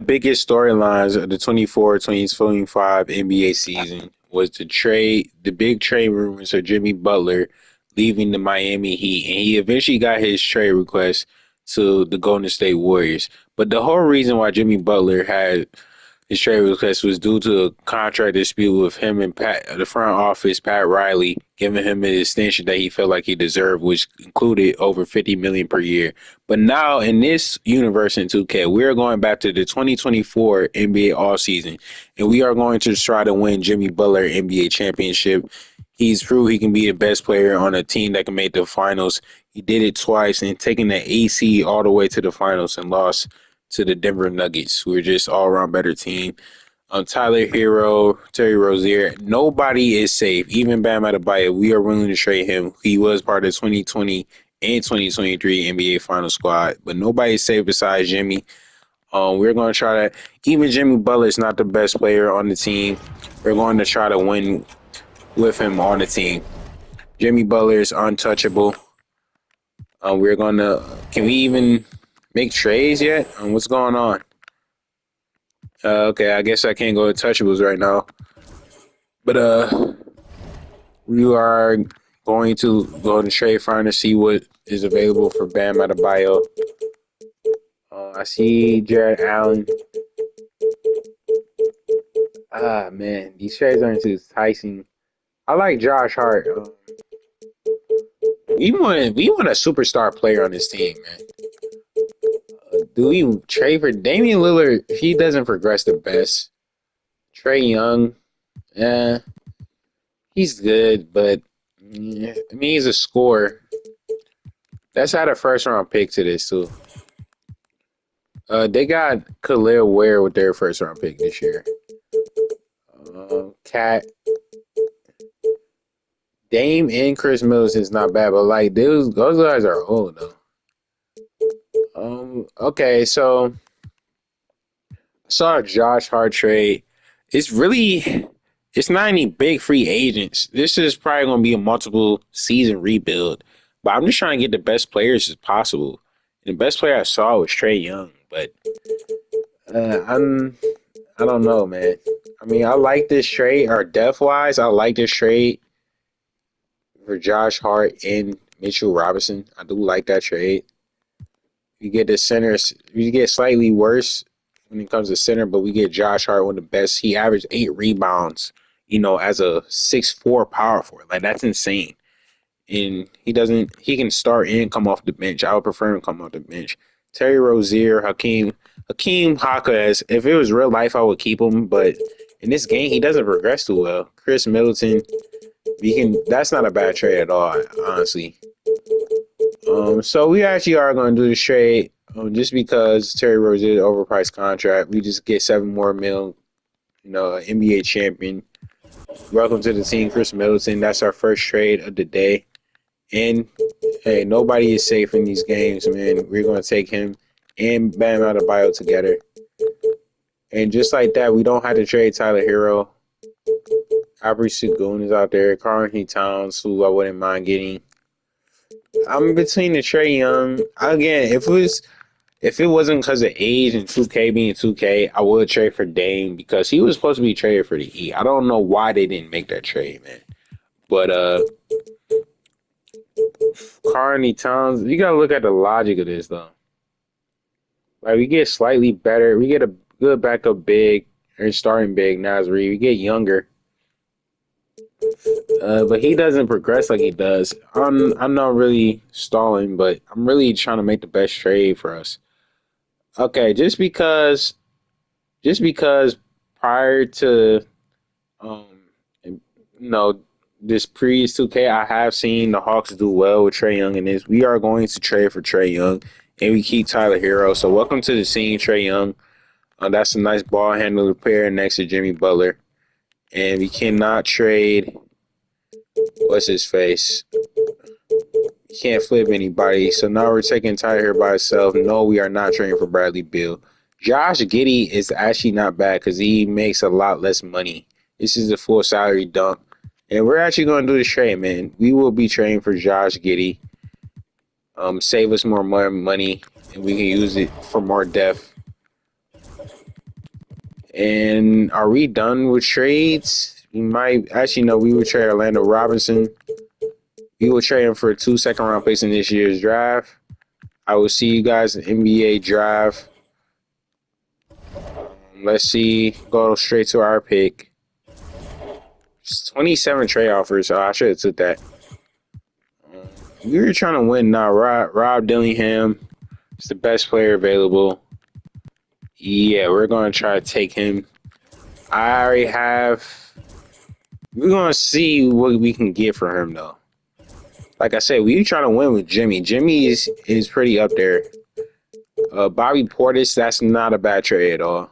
biggest storylines of the 24-25 NBA season was the big trade rumors of Jimmy Butler leaving the Miami Heat, and he eventually got his trade request to the Golden State Warriors. But the whole reason why Jimmy Butler had his trade request was due to a contract dispute with him and the front office, Pat Riley, giving him an extension that he felt like he deserved, which included over $50 million per year. But now in this universe in 2K, we are going back to the 2024 NBA offseason, and we are going to try to win Jimmy Butler NBA championship. He's proved he can be the best player on a team that can make the finals. He did it twice and taking the AC all the way to the finals and lost to the Denver Nuggets, who are just all around better team. Tyler Hero, Terry Rozier, nobody is safe. Even Bam Adebayo, we are willing to trade him. He was part of the 2020 and 2023 NBA Final Squad, but nobody's safe besides Jimmy. We're going to try to. Even Jimmy Butler is not the best player on the team. We're going to try to win with him on the team. Jimmy Butler is untouchable. We're going to. Can we even make trades yet? What's going on? Okay, I guess I can't go to touchables right now. But we are going to go to trade finder to see what is available for Bam Adebayo. I see Jared Allen. Ah, man, these trades aren't too enticing. I like Josh Hart. We want a superstar player on this team, man. Do we trade for Damian Lillard? If he doesn't progress the best. Trae Young, he's good, but I mean he's a scorer. That's had a first round pick to this too. They got Khalil Ware with their first round pick this year. Cat, Dame, and Chris Middleton is not bad, but like those guys are old though. Okay, so I saw a Josh Hart trade. It's not any big free agents. This is probably gonna be a multiple season rebuild. But I'm just trying to get the best players as possible. And the best player I saw was Trae Young, but I don't know, man. I mean, I like this trade, or depth wise, I like this trade for Josh Hart and Mitchell Robinson. I do like that trade. You get the centers, you get slightly worse when it comes to center, but we get Josh Hart, one of the best. He averaged 8 rebounds, as a 6'4" power forward. Like that's insane. And he can start and come off the bench. I would prefer him come off the bench. Terry Rozier, Hakeem Haka, if it was real life, I would keep him, but in this game, he doesn't progress too well. Chris Middleton, that's not a bad trade at all, honestly. So we actually are going to do this trade just because Terry Rozier overpriced contract. We just get $7 more million, NBA champion. Welcome to the team, Chris Middleton. That's our first trade of the day. And hey, nobody is safe in these games, man. We're going to take him and Bam Adebayo together. And just like that, we don't have to trade Tyler Hero. Aubrey Segun is out there. Karl-Anthony Towns, who I wouldn't mind getting. I'm between the Trae Young. Again, if it wasn't because of age and 2K being 2K, I would trade for Dame because he was supposed to be traded for the Heat. I don't know why they didn't make that trade, man. But Karl-Anthony Towns, you gotta look at the logic of this though. Like we get slightly better, we get a good backup big or starting big Nasri. We get younger. But he doesn't progress like he does. I'm not really stalling, but I'm really trying to make the best trade for us. Okay, just because prior to this previous 2K, I have seen the Hawks do well with Trae Young in this. We are going to trade for Trae Young, and we keep Tyler Hero. So welcome to the scene, Trae Young. That's a nice ball handler pair next to Jimmy Butler. And we cannot trade. What's his face? We can't flip anybody. So now we're taking Tyler here by himself. No, we are not trading for Bradley Beal. Josh Giddey is actually not bad because he makes a lot less money. This is a full salary dump. And we're actually going to do this trade, man. We will be trading for Josh Giddey. Save us more money, and we can use it for more depth. And are we done with trades? We might actually no. We would trade Orlando Robinson. We will trade him for 2 second-round picks in this year's draft. I will see you guys in NBA draft. Let's see. Go straight to our pick. 27 trade offers. So I should have took that. We were trying to win now. Rob Dillingham is the best player available. Yeah, we're going to try to take him. I already have. We're going to see what we can get for him, though. Like I said, we trying to win with Jimmy. Jimmy is pretty up there. Bobby Portis, that's not a bad trade at all.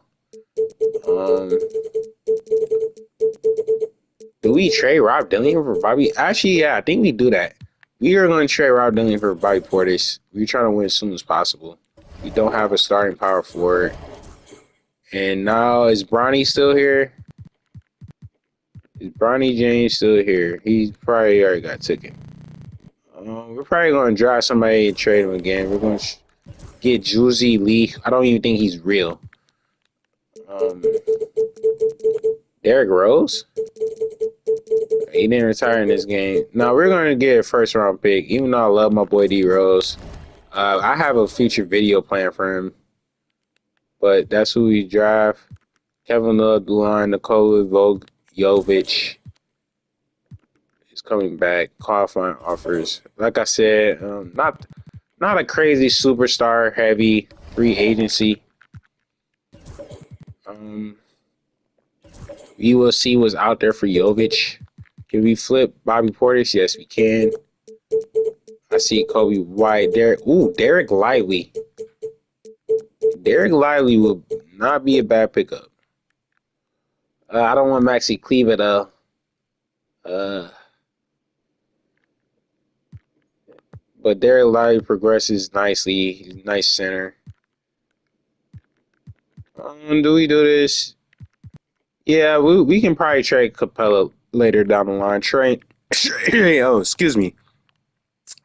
Do we trade Rob Dillingham for Bobby? Actually, yeah, I think we do that. We are going to trade Rob Dillingham for Bobby Portis. We're trying to win as soon as possible. We don't have a starting power forward. And now, is Bronny still here? Is Bronny James still here? He's probably already got taken. We're probably going to draft somebody and trade him again. We're going to get Juicy Lee. I don't even think he's real. Derrick Rose? He didn't retire in this game. No, we're going to get a first-round pick, even though I love my boy D Rose. I have a future video plan for him, but that's who we draft. Kevin Love, Dulan, Nikola Jovic is coming back. Qualifying offers. Like I said, not a crazy superstar heavy free agency. We will see what's out there for Jovic. Can we flip Bobby Portis? Yes, we can. I see Kobe White. Derek Lively. Derek Lively will not be a bad pickup. I don't want Maxi Kleber though. But Derek Lively progresses nicely. He's a nice center. Do we do this? Yeah, we can probably trade Capella later down the line. Excuse me.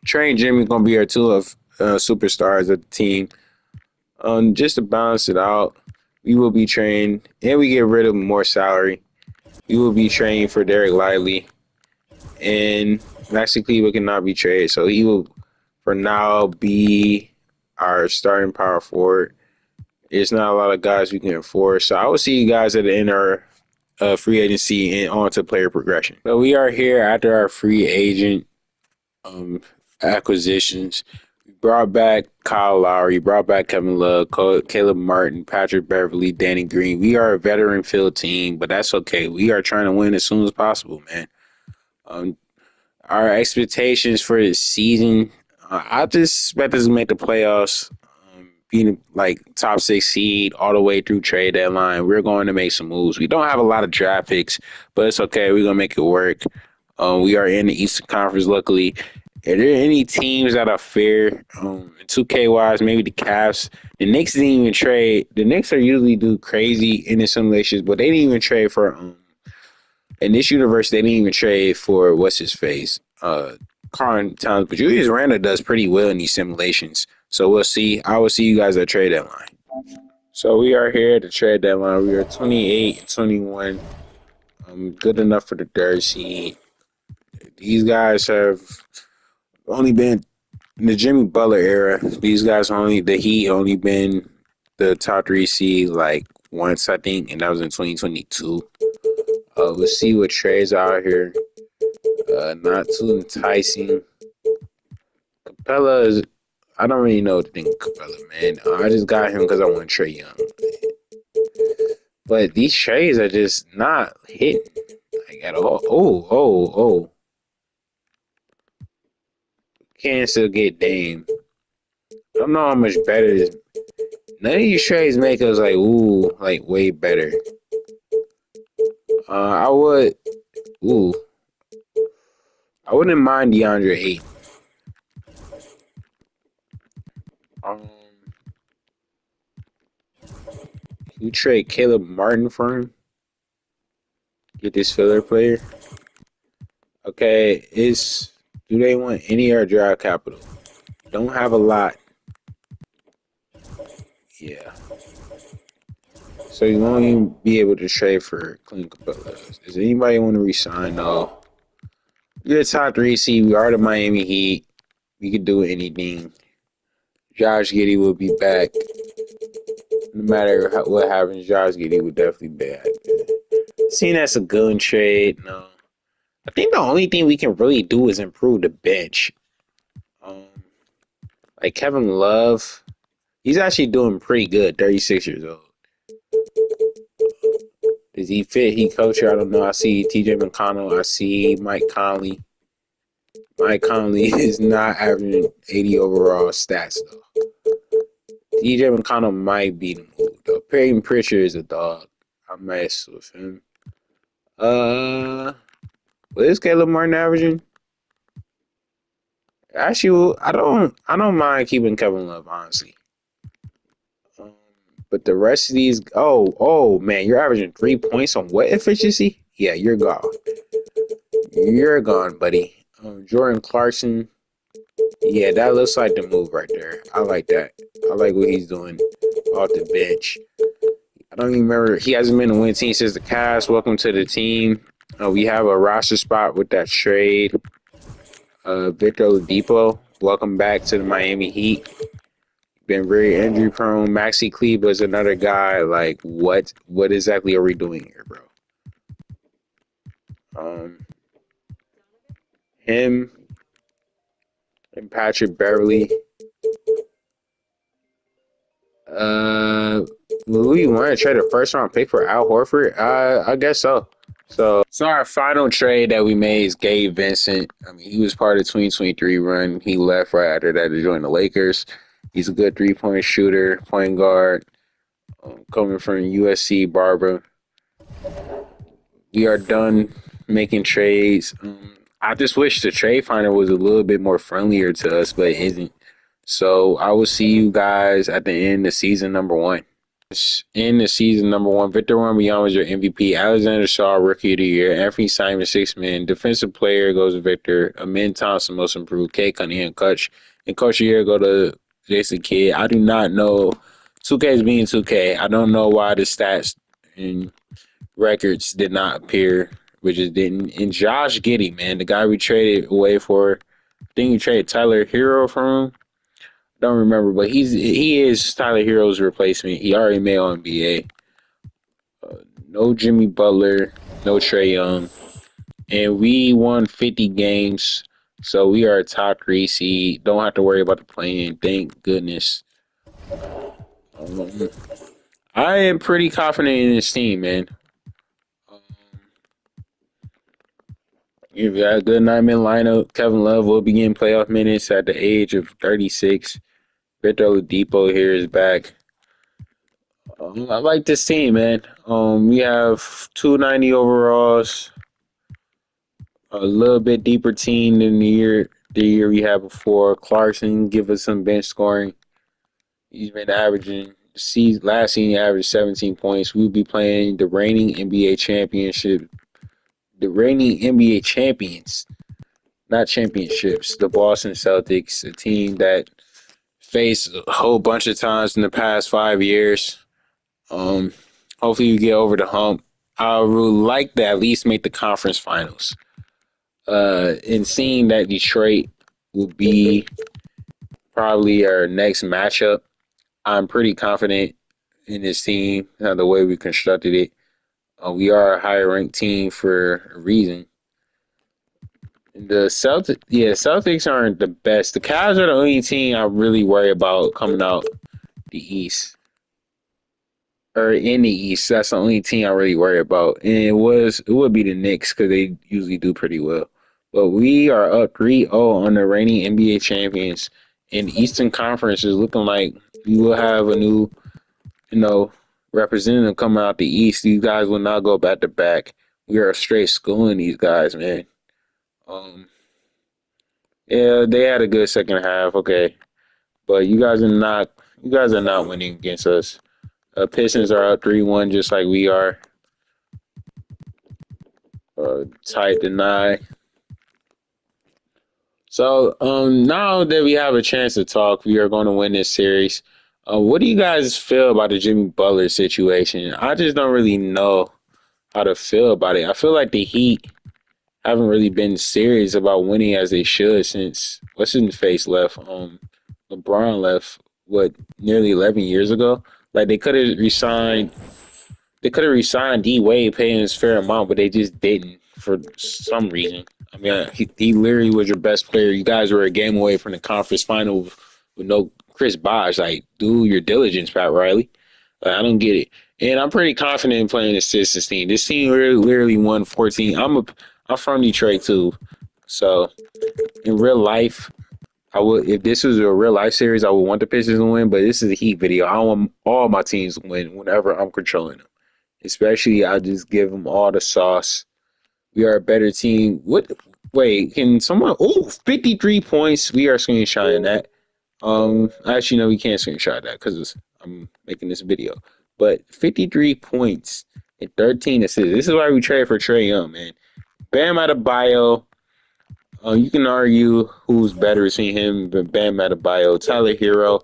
Trey and Jimmy gonna be our two of superstars of the team. Just to balance it out, we will be trained and we get rid of more salary. We will be trained for Derek Lively, and Maxi Kleber cannot be traded, so he will, for now, be our starting power forward. There's not a lot of guys we can afford, so I will see you guys at the end of our free agency and on to player progression. So we are here after our free agent acquisitions. We brought back Kyle Lowry, brought back Kevin Love, Caleb Martin, Patrick Beverly, Danny Green. We are a veteran field team, but that's okay. We are trying to win as soon as possible, man. Our expectations for this season, I just expect us to make the playoffs, being like top 6 seed all the way through trade deadline. We're going to make some moves. We don't have a lot of draft picks, but it's okay. We're going to make it work. We are in the Eastern Conference, luckily. Are there any teams that are fair? 2K wise, maybe the Cavs. The Knicks didn't even trade. The Knicks are usually do crazy in the simulations, but they didn't even trade for in this universe. They didn't even trade for what's his face, Karl Towns. But Julius Randle does pretty well in these simulations. So we'll see. I will see you guys at trade deadline. So we are here at the trade deadline. We are 28-21. Good enough for the third seed. These guys have only been in the Jimmy Butler era. These guys the Heat only been the top 3 seed like once, I think, and that was in 2022. We'll see what trades are out here. Not too enticing. Capella is. I don't really know what to think of Capella, man. I just got him because I want Trae Young. But these trades are just not hitting like at all. Oh. Can still get Dame. I don't know how much better this. None of these trades make us like way better. I wouldn't mind DeAndre Ayton. You trade Caleb Martin for him? Get this filler player? Okay, do they want any other draft capital? Don't have a lot. Yeah. So you won't even be able to trade for Clint Capella. Does anybody want to resign? No. You're a top 3 seed. We are the Miami Heat. We could do anything. Josh Giddey will be back. No matter what happens, Josh Giddey will definitely be back. Seeing that's a good trade. No. I think the only thing we can really do is improve the bench. Um, like Kevin Love, he's actually doing pretty good. 36 years old. Does he fit? He coach here? I don't know. I see TJ McConnell. I see Mike Conley. Mike Conley is not averaging 80 overall stats though. TJ McConnell might be the move though. Peyton Pritchard is a dog. I mess with him. What is Caleb Martin averaging? Actually, I don't mind keeping Kevin Love honestly. Um, but the rest of these, oh man, you're averaging 3 points on what efficiency? Yeah, you're gone. You're gone, buddy. Jordan Clarkson. Yeah, that looks like the move right there. I like that. I like what he's doing off the bench. I don't even remember. He hasn't been a win team since the Cavs. Welcome to the team. We have a roster spot with that trade. Victor Oladipo, welcome back to the Miami Heat. Been very injury prone. Maxi Kleber is another guy. Like, what exactly are we doing here, bro? Him and Patrick Beverly. Will we want to trade a first round pick for Al Horford? I guess so. So our final trade that we made is Gabe Vincent. I mean, he was part of the 2023 run. He left right after that to join the Lakers. He's a good 3-point shooter, point guard, coming from USC Barber. We are done making trades. I just wish the trade finder was a little bit more friendlier to us, but it isn't. So I will see you guys at the end of season number 1. In the season number 1, Victor Wembanyama was your MVP. Alexander Shaw, Rookie of the Year. Anthony Simon, 6-man. Defensive Player goes to Victor. Amin Thompson, Most Improved. K. Cunningham, Coach. And Coach of the Year go to Jason Kidd. I do not know. 2K is being 2K. I don't know why the stats and records did not appear, which it didn't. And Josh Giddey, man, the guy we traded away for. I think we traded Tyler Hero from him. Don't remember, but he is Tyler Hero's replacement. He already made on NBA. No Jimmy Butler, no Trae Young, and we won 50 games, so we are a top 3 seed. Don't have to worry about the play-in. Thank goodness. I am pretty confident in this team, man. You've got a good 9-man lineup. Kevin Love will begin playoff minutes at the age of 36. Victor Oladipo here is back. I like this team, man. We have 290 overalls, a little bit deeper team than the year we had before. Clarkson give us some bench scoring. He's been averaging last season he averaged 17 points. We'll be playing the reigning NBA championship, the reigning NBA champions, not championships. The Boston Celtics, a team that faced a whole bunch of times in the past 5 years. Hopefully you get over the hump. I would like to at least make the conference finals. And seeing that Detroit will be probably our next matchup, I'm pretty confident in this team, the way we constructed it. We are a higher ranked team for a reason. The Celtics aren't the best. The Cavs are the only team I really worry about coming out the East. Or in the East, that's the only team I really worry about. And it would be the Knicks because they usually do pretty well. But we are up 3-0 on the reigning NBA champions. And the Eastern Conference is looking like we will have a new, representative coming out the East. These guys will not go back to back. We are straight schooling these guys, man. Yeah, they had a good second half, okay. But you guys are not winning against us. Pistons are up 3-1 just like we are. Tight deny. So now that we have a chance to talk, we are going to win this series. What do you guys feel about the Jimmy Butler situation? I just don't really know how to feel about it. I feel like the Heat haven't really been serious about winning as they should since what's his face left. LeBron left what nearly 11 years ago. Like they could have resigned D Wade, paying his fair amount, but they just didn't for some reason. I mean, he literally was your best player. You guys were a game away from the conference final with no Chris Bosh. Like, do your diligence, Pat Riley. Like, I don't get it. And I'm pretty confident in playing this Sixers team. This team literally won 14. I'm from Detroit too, so in real life, I would if this was a real life series, I would want the Pistons to win. But this is a Heat video. I want all my teams to win whenever I'm controlling them. Especially, I just give them all the sauce. We are a better team. What? Wait, can someone? Oh, 53 points. We are screenshotting that. Actually, no, we can't screenshot that because I'm making this video. But 53 points and 13 assists. This is why we trade for Trae Young, man. Bam Adebayo. You can argue who's better between him and Bam Adebayo, Tyler Hero.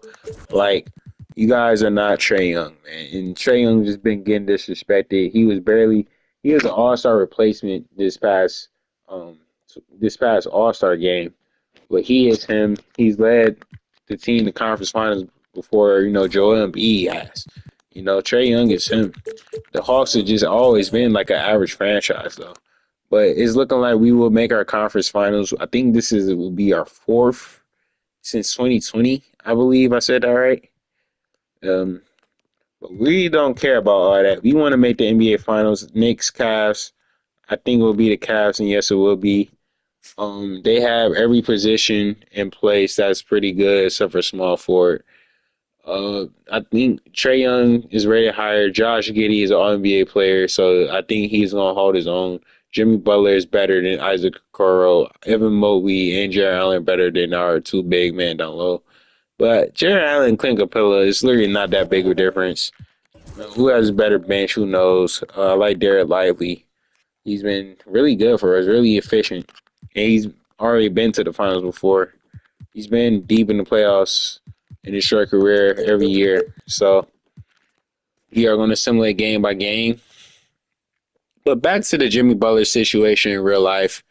Like, you guys are not Trae Young, man. And Trae Young just been getting disrespected. He was an All Star replacement um this past All Star game. But he is him. He's led the team to conference finals before Joel Embiid has. Trae Young is him. The Hawks have just always been like an average franchise though. But it's looking like we will make our conference finals. I think it will be our fourth since 2020. I believe I said that right. Um, but we don't care about all that. We want to make the NBA finals. Knicks, Cavs. I think it will be the Cavs, and yes, it will be. They have every position in place that's pretty good except for small forward. I think Trae Young is rated higher. Josh Giddey is an All NBA player, so I think he's gonna hold his own. Jimmy Butler is better than Isaac Okoro. Evan Mobley and Jared Allen better than our two big men down low. But Jared Allen and Clint Capella is literally not that big of a difference. Who has a better bench? Who knows? I like Derek Lively. He's been really good for us, really efficient, and he's already been to the finals before. He's been deep in the playoffs in his short career every year. So we are going to simulate game by game. But back to the Jimmy Butler situation in real life.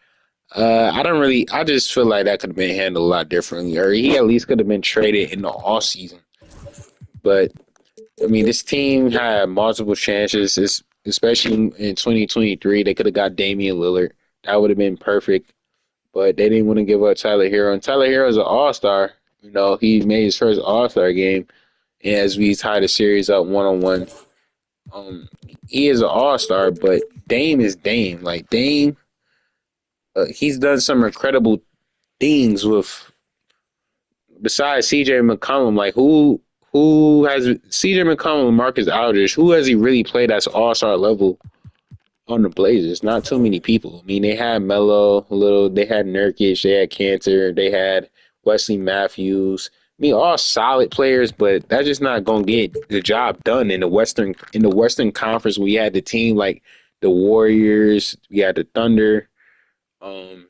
I just feel like that could have been handled a lot differently, or he at least could have been traded in the off season. But I mean, this team had multiple chances, especially in 2023. They could have got Damian Lillard. That would have been perfect. But they didn't want to give up Tyler Hero. And Tyler Hero is an all star. He made his first all star game as we tied the series up 1-1. Um, he is an all star, but Dame is Dame. Like Dame, he's done some incredible things with besides CJ McCollum. Like who has CJ McCollum and Marcus Aldridge? Who has he really played at all star level on the Blazers? Not too many people. I mean, they had Melo, they had Nurkic, they had Cantor, they had Wesley Matthews. I mean, all solid players, but that's just not gonna get the job done in the Western Conference. We had the team like the Warriors, we had the Thunder, um,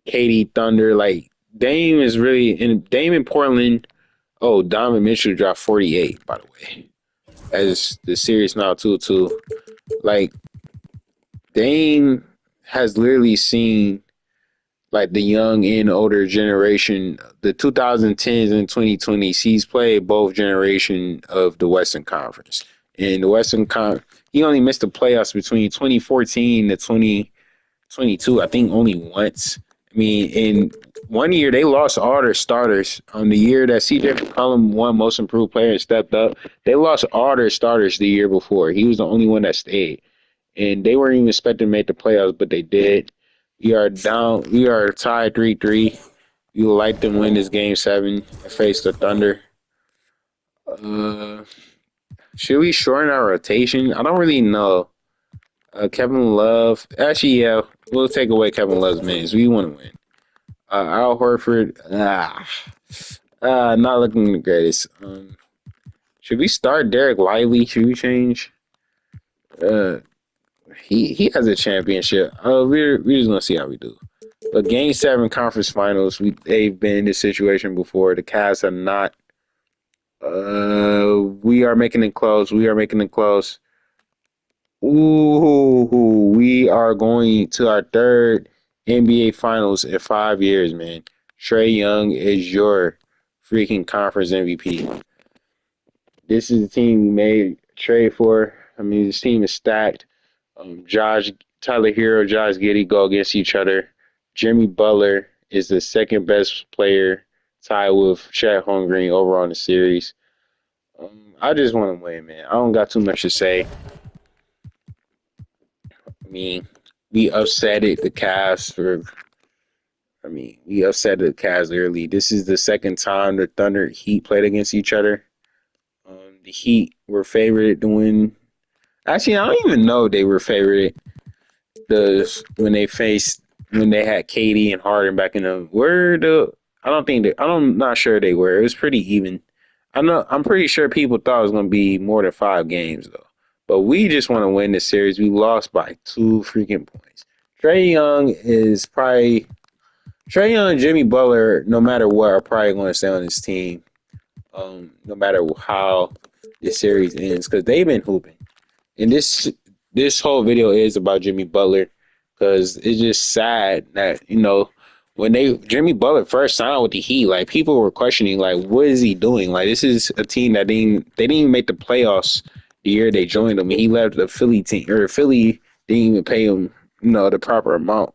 KD Thunder. Like Dame is really in Dame in Portland. Oh, Donovan Mitchell dropped 48, by the way. As the series now 2-2. Like Dame has literally seen like the young and older generation, the 2010s and 2020s. He's played both generation of the Western Conference. And the he only missed the playoffs between 2014 to 2022. I think only once. I mean, in 1 year they lost all their starters. On the year that CJ McCollum won Most Improved Player and stepped up, they lost all their starters the year before. He was the only one that stayed, and they weren't even expected to make the playoffs, but they did. We are down. We are tied 3-3. We would like to win this game 7 and face the Thunder. Uh, should we shorten our rotation? I don't really know. Kevin Love. Actually, yeah, we'll take away Kevin Love's minutes. We want to win. Al Horford. Not looking the greatest. Should we start Derek Lively? Should we change? Uh, he has a championship. We're just gonna see how we do. But Game 7 conference finals, they've been in this situation before. The Cavs have not We are making it close. We are making it close. Ooh, we are going to our third NBA Finals in 5 years, man. Trey Young is your freaking conference MVP. This is the team we made a trade for. I mean, this team is stacked. Tyler Hero, Josh Giddey go against each other. Jimmy Butler is the second best player, tied with Chet Holmgren over on the series. I just want to win, man. I don't got too much to say. I mean, we upset the Cavs for. I mean, we upset the Cavs early. This is the second time the Thunder Heat played against each other. The Heat were favored to win. Actually, I don't even know if they were favored when they faced when they had Katie and Harden back in the were the I don't think that I'm not sure they were. It was pretty even. I'm pretty sure people thought it was gonna be more than 5 games though. But we just want to win this series. We lost by 2 freaking points. Trey Young is probably Trey Young and Jimmy Butler, no matter what, are probably going to stay on this team. No matter how this series ends, because they've been hooping. And this whole video is about Jimmy Butler because it's just sad that when they Jimmy Butler first signed with the Heat, like people were questioning like what is he doing? Like this is a team that didn't even make the playoffs the year they joined him. And he left the Philly team or Philly didn't even pay him the proper amount.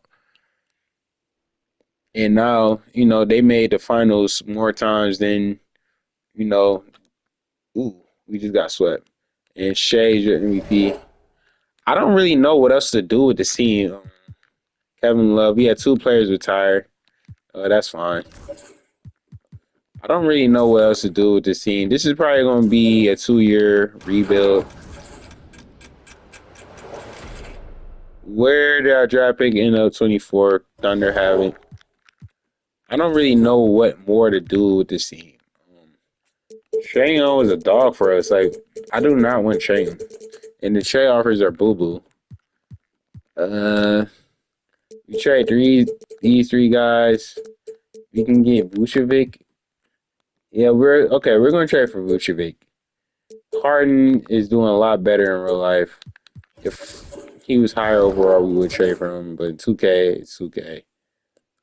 And now they made the finals more times than you know. Ooh, we just got swept. And Shea's your MVP. I don't really know what else to do with the team. Kevin Love, we had 2 players retire. That's fine. I don't really know what else to do with this team. This is probably going to be a 2-year rebuild. Where did our draft pick end up 24? Thunder have it. I don't really know what more to do with this team. Trae Young was a dog for us. Like, I do not want Trae Young. And the trade offers are boo-boo. We trade these 3 guys. We can get Vucevic. Yeah, we're going to trade for Vucevic. Harden is doing a lot better in real life. If he was higher overall, we would trade for him. But 2K, it's 2K.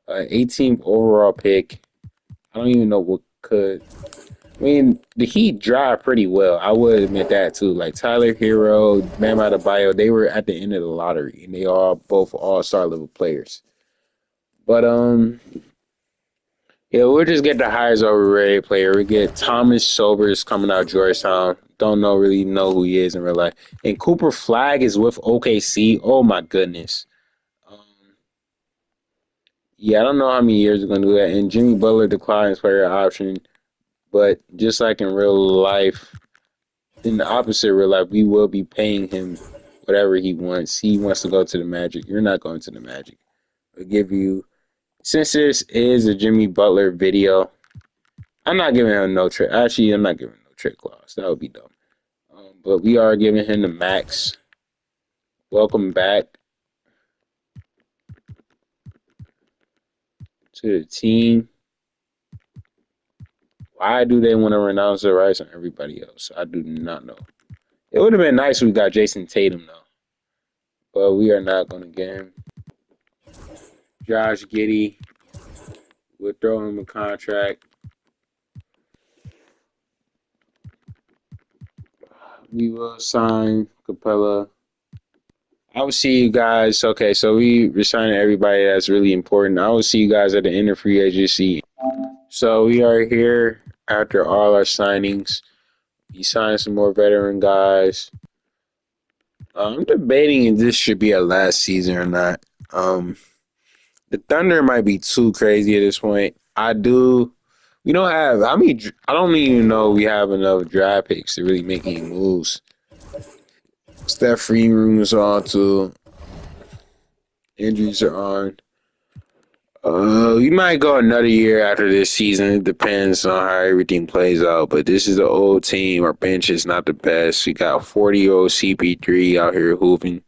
18th overall pick. I don't even know what could. I mean, the Heat drive pretty well. I would admit that too. Like Tyler Hero, Bam Adebayo, they were at the end of the lottery, and they are both all-star level players. But yeah, we'll just get the highest overrated player. We get Thomas Sobers coming out of Georgetown. Don't really know who he is in real life. And Cooper Flag is with OKC. Oh my goodness. Um, yeah, I don't know how many years we're gonna do that. And Jimmy Butler declines player option, but just like in real life, in the opposite real life, we will be paying him whatever he wants. He wants to go to the Magic. You're not going to the Magic. I'll give you since this is a Jimmy Butler video. I'm not giving him no trick. Actually, I'm not giving him no trick clause. That would be dumb. But we are giving him the max. Welcome back to the team. Why do they want to renounce their rights on everybody else? I do not know. It would have been nice if we got Jason Tatum, though. But we are not going to get him. Josh Giddey. We'll throw him a contract. We will sign Capella. I will see you guys. Okay, so we resigning everybody that's really important. I will see you guys at the end of free agency. So we are here after all our signings. We signed some more veteran guys. I'm debating if this should be our last season or not. The Thunder might be too crazy at this point. We don't have. I don't even know we have enough draft picks to really make any moves. Steph free rooms are on too. Injuries are on. We might go another year after this season. It depends on how everything plays out. But this is an old team. Our bench is not the best. We got 40-year-old CP3 out here hooping. It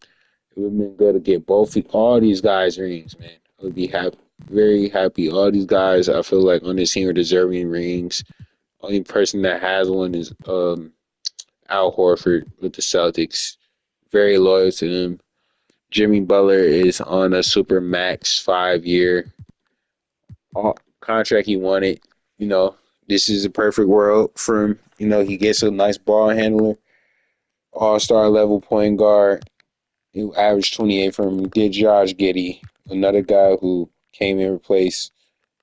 would have been good to get all these guys rings, man. I would be happy, very happy. All these guys, I feel like on this team are deserving rings. Only person that has one is Al Horford with the Celtics. Very loyal to them. Jimmy Butler is on a super max 5 year contract he wanted. You know, this is a perfect world for him. You know, he gets a nice ball handler, all-star level point guard. He averaged 28 from him. Did Josh Giddey, another guy who came and replaced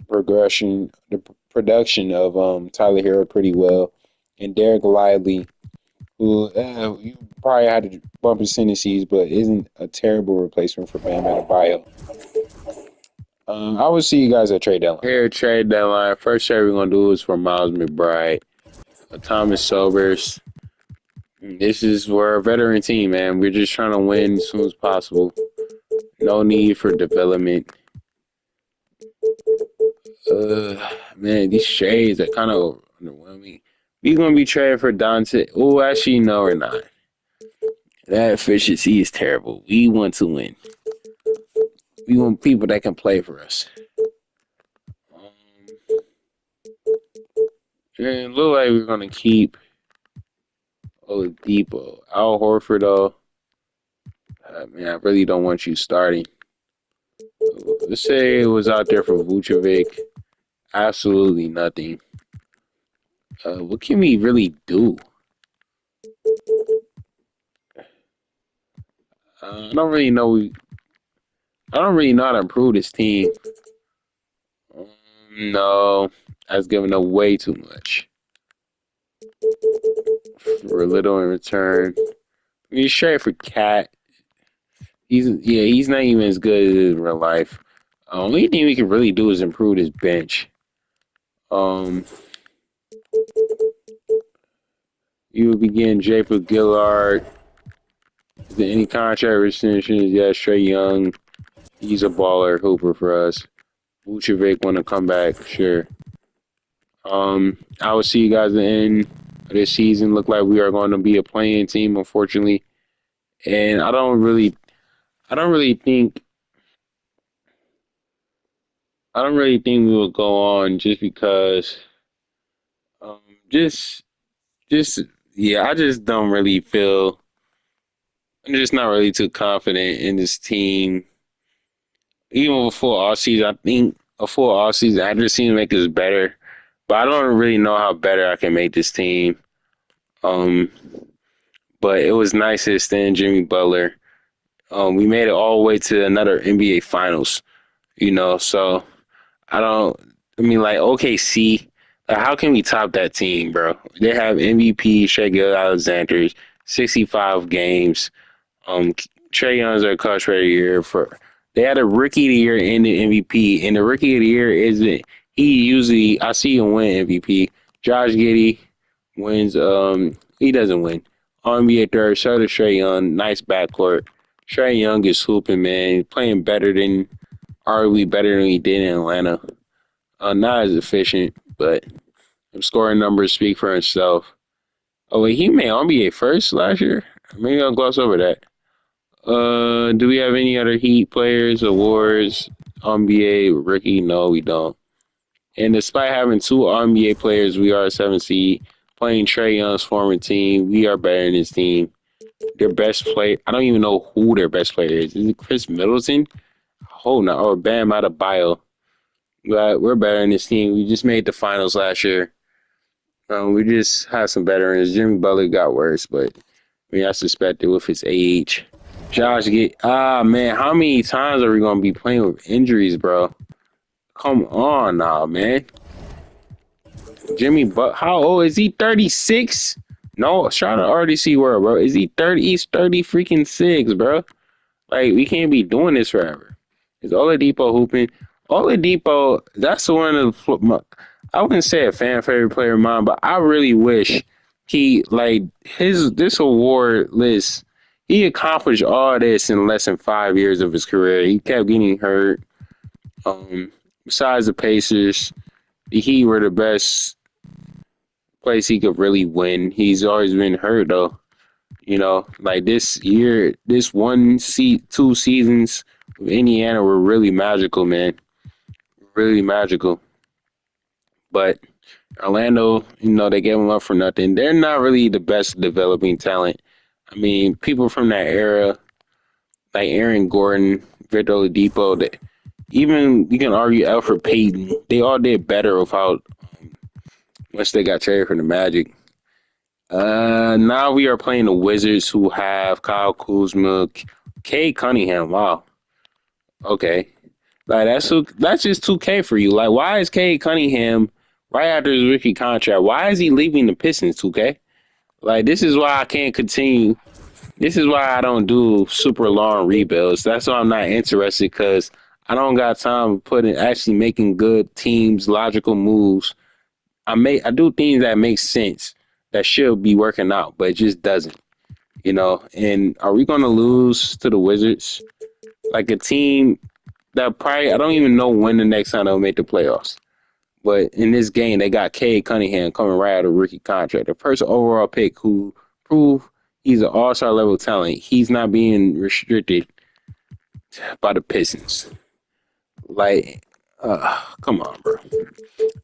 the production of Tyler Hero pretty well, and Derek Lively, who you probably had to bump his tendencies, but isn't a terrible replacement for Bam Adebayo. I will see you guys at trade deadline. Here, trade deadline. First trade we're gonna do is for Miles McBride, Thomas Sobers. This is we're a veteran team, man. We're just trying to win as soon as possible. No need for development. Man, these trades are kind of underwhelming. We gonna be trading for Dante. Oh, actually, no, we're not. That efficiency is terrible. We want to win. We want people that can play for us. And it look like we're gonna keep Oladipo. Al Horford, though. Man, I really don't want you starting. Let's say it was out there for Vucevic. Absolutely nothing. What can we really do? I don't really know. I don't really know how to improve this team. No, that's giving up way too much for a little in return. I mean, straight for Cat. He's not even as good as in real life. Only thing we can really do is improve his bench. Um, you would be getting Jacob Gillard. Is there any contract extensions? Yeah, Trey Young. He's a baller hooper for us. Vucevic want to come back, sure. I will see you guys at the end of this season. Look like we are going to be a playing team, unfortunately. And I don't really think, we will go on just because, um, just, just, yeah, I just don't really feel, I'm just not really too confident in this team. Even before all season, I think a full all season, I just seem to make us better. But I don't really know how better I can make this team. Um, but it was nice to extend Jimmy Butler. We made it all the way to another NBA Finals, so I don't. I mean, like OKC, like how can we top that team, bro? They have MVP Shai Alexander, 65 games. Trey Young's their coach right here for. They had a rookie of the year and the MVP, and the rookie of the year isn't. He usually I see him win MVP. Josh Giddey wins. He doesn't win. NBA third. So does Trey Young. Nice backcourt. Trey Young is hooping, man. Playing better than arguably better than he did in Atlanta. Not as efficient, but scoring numbers speak for himself. Oh wait, he made NBA first last year. Maybe I'll gloss over that. Do we have any other Heat players, awards, NBA rookie? No, we don't. And despite having two NBA players, we are a 7 seed. Playing Trey Young's former team, we are better than his team. Their best player, I don't even know who their best player is. Is it Chris Middleton? Oh no, or Bam Adebayo. But we're better than this team. We just made the finals last year. We just had some veterans. Jimmy Butler got worse, but I mean, I suspected with his age. Man, how many times are we gonna be playing with injuries, bro? Come on now, man. Jimmy But how old is he? 36? No, shout out RDC World, bro. Is he 30? He's 30 freaking 6, bro. Like, we can't be doing this forever. Is Oladipo hooping? Oladipo, that's one of the, I wouldn't say a fan favorite player of mine, but I really wish he, like, this award list, he accomplished all this in less than 5 years of his career. He kept getting hurt. Besides the Pacers, the Heat were the best place he could really win. He's always been hurt, though. Like this year, two seasons with Indiana were really magical, man. Really magical. But Orlando, they gave him up for nothing. They're not really the best developing talent. I mean, people from that era, like Aaron Gordon, Victor Oladipo, that even you can argue Alfred Payton, they all did better without once they got traded for the Magic. Now we are playing the Wizards, who have Kyle Kuzma, Cade Cunningham. Wow, okay, like that's just 2K for you. Like, why is Cade Cunningham right after his rookie contract? Why is he leaving the Pistons? 2K. Like, this is why I can't continue. This is why I don't do super long rebuilds. That's why I'm not interested, because I don't got time to put in actually making good teams, logical moves. I do things that make sense, that should be working out, but it just doesn't. And are we gonna lose to the Wizards? Like, a team that probably, I don't even know when the next time they'll make the playoffs. But in this game, they got Cade Cunningham coming right out of rookie contract, the first overall pick, who proved he's an all-star level talent. He's not being restricted by the Pistons. Like, come on, bro.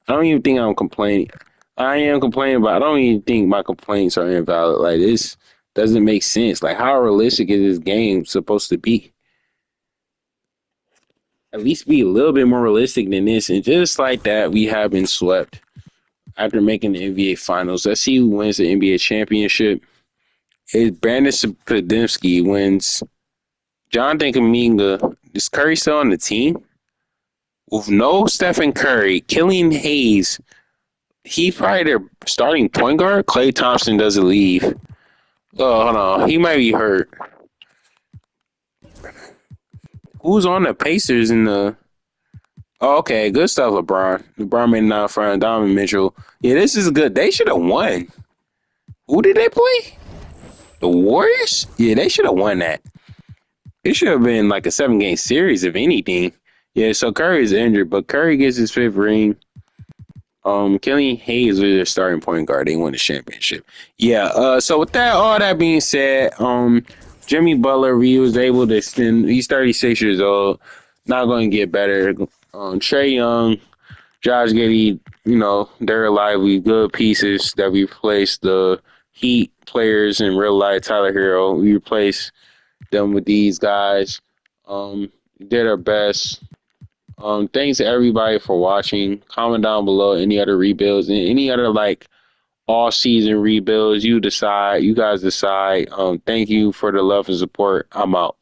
I don't even think I'm complaining. I am complaining, but I don't even think my complaints are invalid. Like, this doesn't make sense. Like, how realistic is this game supposed to be? At least be a little bit more realistic than this. And just like that, we have been swept after making the NBA Finals. Let's see who wins the NBA championship. It's Brandon Podemski wins. Jonathan Kuminga. Is Curry still on the team? With no Stephen Curry, Killian Hayes, he's probably their starting point guard. Klay Thompson doesn't leave. Oh, hold on. He might be hurt. Who's on the Pacers in the... Oh, okay, good stuff, LeBron. LeBron made not front. Donovan Mitchell. Yeah, this is good. They should have won. Who did they play? The Warriors? Yeah, they should have won that. It should have been like a 7-game series, if anything. Yeah, so Curry is injured, but Curry gets his 5th ring. Killian Hayes was their starting point guard. They won the championship. Yeah. So with that, all that being said, Jimmy Butler, he was able to extend. He's 36 years old. Not going to get better. Trae Young, Josh Giddey, they're lively, good pieces that we replaced the Heat players in real life. Tyler Hero, we replaced them with these guys. Did our best. Thanks to everybody for watching. Comment down below any other rebuilds and any other like all season rebuilds. You decide. You guys decide. Thank you for the love and support. I'm out.